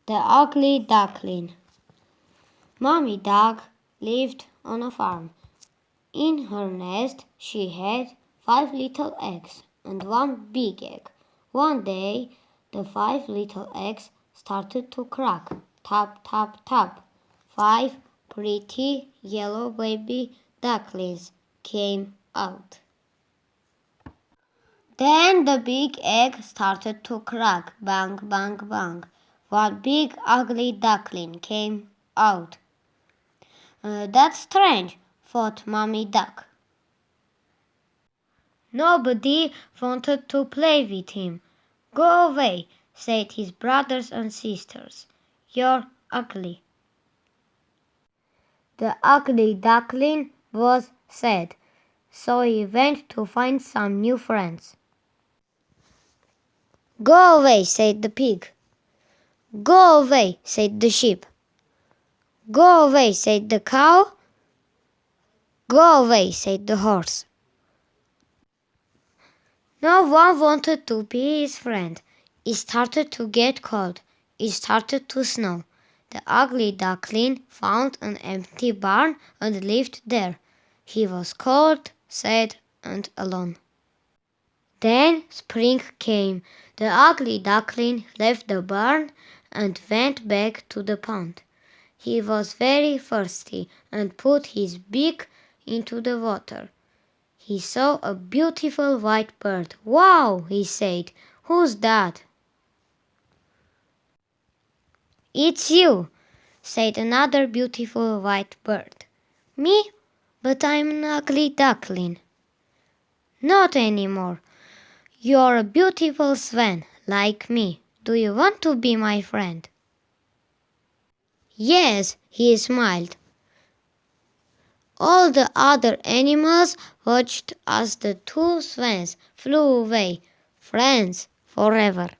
The Ugly Duckling. Mommy Duck lived on a farm. In her nest she had 5 little eggs and 1 big egg. One day the 5 little eggs started to crack. Tap, tap, tap. 5 pretty yellow baby ducklings came out. Then the big egg started to crack. Bang, bang, bang. One big ugly duckling came out. That's strange, thought Mommy Duck. Nobody wanted to play with him. Go away, said his brothers and sisters. You're ugly. The ugly duckling was sad, so he went to find some new friends. Go away, said the pig. Go away, said the sheep. Go away, said the cow. Go away, said the horse. No one wanted to be his friend. It started to get cold. It started to snow. The ugly duckling found an empty barn and lived there. He was cold, sad, and alone. Then spring came. The ugly duckling left the barn and went back to the pond. He was very thirsty and put his beak into the water. He saw a beautiful white bird. Wow, he said. Who's that? It's you, said another beautiful white bird. Me? But I'm an ugly duckling. Not anymore. You're a beautiful swan, like me. Do you want to be my friend? Yes, he smiled. All the other animals watched as the two swans flew away, friends forever.